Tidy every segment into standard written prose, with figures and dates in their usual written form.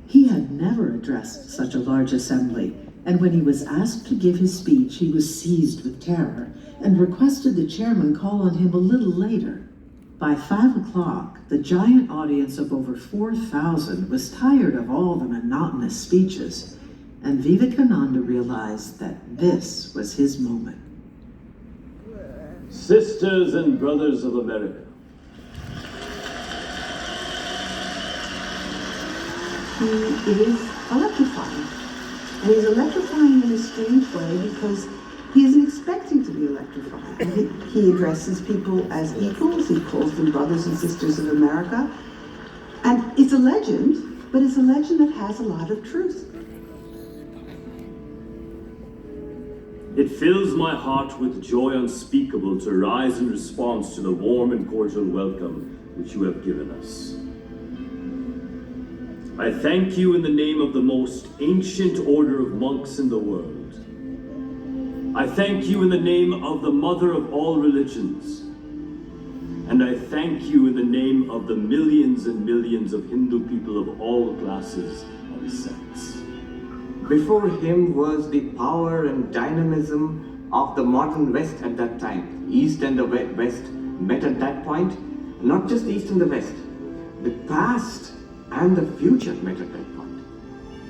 He had never addressed such a large assembly, and when he was asked to give his speech, he was seized with terror and requested the chairman call on him a little later. By 5 o'clock, the giant audience of over 4,000 was tired of all the monotonous speeches, and Vivekananda realized that this was his moment. Sisters and brothers of America, he is electrifying. And he's electrifying in a strange way because he isn't expecting to be electrifying. He addresses people as equals. He calls them brothers and sisters of America. And it's a legend, but it's a legend that has a lot of truth. it fills my heart with joy unspeakable to rise in response to the warm and cordial welcome which you have given us. I thank you in the name of the most ancient order of monks in the world. I thank you in the name of the mother of all religions. And I thank you in the name of the millions and millions of Hindu people of all classes and sects. Before him was the power and dynamism of the modern West at that time. East and the West met at that point. Not just the East and the West. The past and the future met at that point.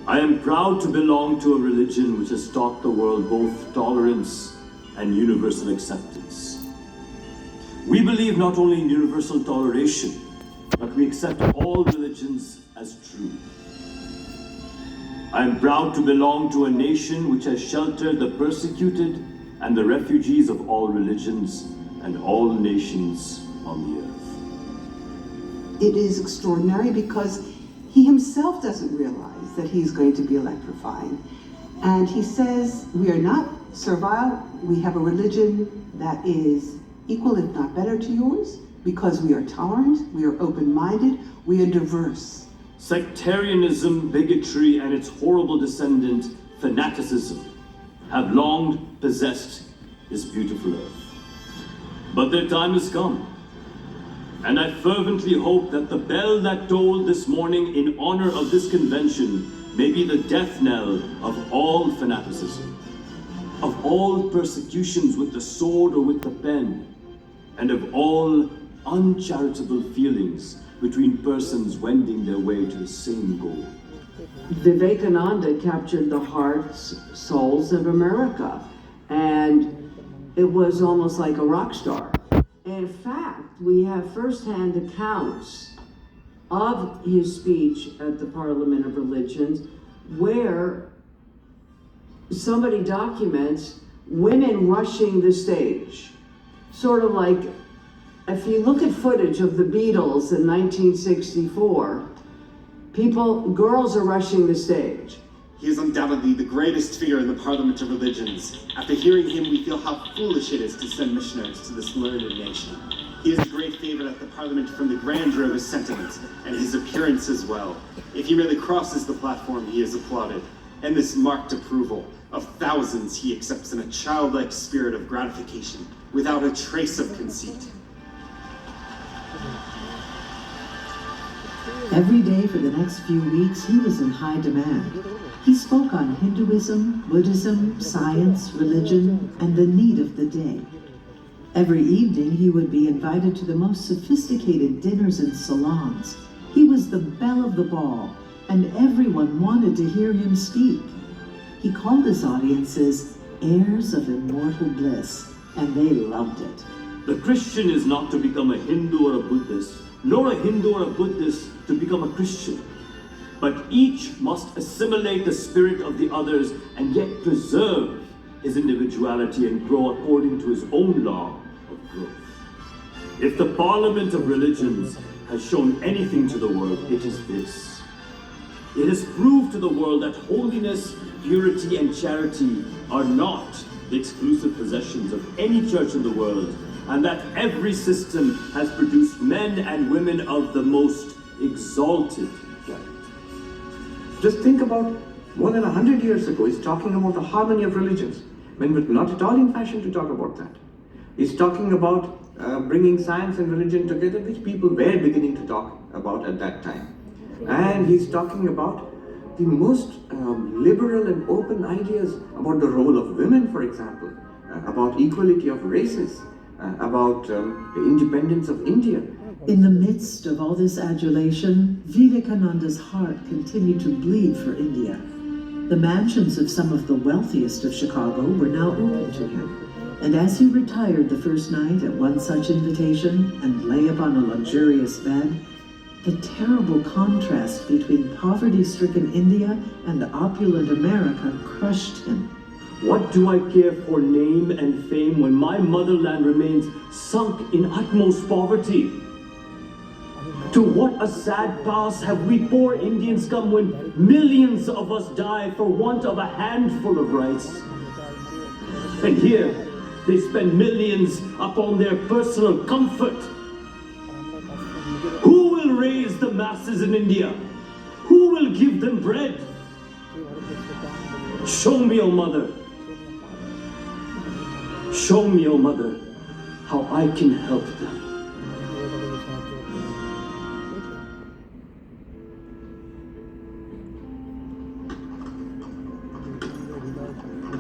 I am proud to belong to a religion which has taught the world both tolerance and universal acceptance. We believe not only in universal toleration, but we accept all religions as true. I am proud to belong to a nation which has sheltered the persecuted and the refugees of all religions and all nations on the earth. It is extraordinary because he himself doesn't realize that he's going to be electrifying. And he says, we are not servile, we have a religion that is equal if not better to yours, because we are tolerant, we are open-minded, we are diverse. Sectarianism, bigotry, and its horrible descendant, fanaticism, have long possessed this beautiful earth. But their time has come. And I fervently hope that the bell that tolled this morning in honor of this convention may be the death knell of all fanaticism, of all persecutions with the sword or with the pen, and of all uncharitable feelings between persons wending their way to the same goal. Vivekananda captured the hearts, souls of America, and it was almost like a rock star. In fact, we have first-hand accounts of his speech at the Parliament of Religions where somebody documents women rushing the stage. Sort of like, if you look at footage of the Beatles in 1964, girls are rushing the stage. He is undoubtedly the greatest figure in the Parliament of Religions. After hearing him, we feel how foolish it is to send missionaries to this learned nation. He is a great favorite at the Parliament from the grandeur of his sentiments and his appearance as well. If he merely crosses the platform, he is applauded. And this marked approval of thousands he accepts in a childlike spirit of gratification, without a trace of conceit. Every day for the next few weeks, he was in high demand. He spoke on Hinduism, Buddhism, science, religion, and the need of the day. Every evening, he would be invited to the most sophisticated dinners and salons. He was the belle of the ball, and everyone wanted to hear him speak. He called his audiences heirs of immortal bliss, and they loved it. The Christian is not to become a Hindu or a Buddhist, nor a Hindu or a Buddhist to become a Christian. But each must assimilate the spirit of the others and yet preserve his individuality and grow according to his own law of growth. If the Parliament of Religions has shown anything to the world, it is this. It has proved to the world that holiness, purity, and charity are not the exclusive possessions of any church in the world, and that every system has produced men and women of the most exalted character. Just think about more than 100 years ago, he's talking about the harmony of religions, when we're not at all in fashion to talk about that. He's talking about bringing science and religion together, which people were beginning to talk about at that time. And he's talking about the most liberal and open ideas about the role of women, for example, about equality of races, about the independence of India. In the midst of all this adulation, Vivekananda's heart continued to bleed for India. The mansions of some of the wealthiest of Chicago were now open to him, and as he retired the first night at one such invitation and lay upon a luxurious bed, the terrible contrast between poverty-stricken India and opulent America crushed him. What do I care for name and fame when my motherland remains sunk in utmost poverty? To what a sad pass have we poor Indians come when millions of us die for want of a handful of rice. And here, they spend millions upon their personal comfort. Who will raise the masses in India? Who will give them bread? Show me, O Mother. Show me, O Mother, how I can help them.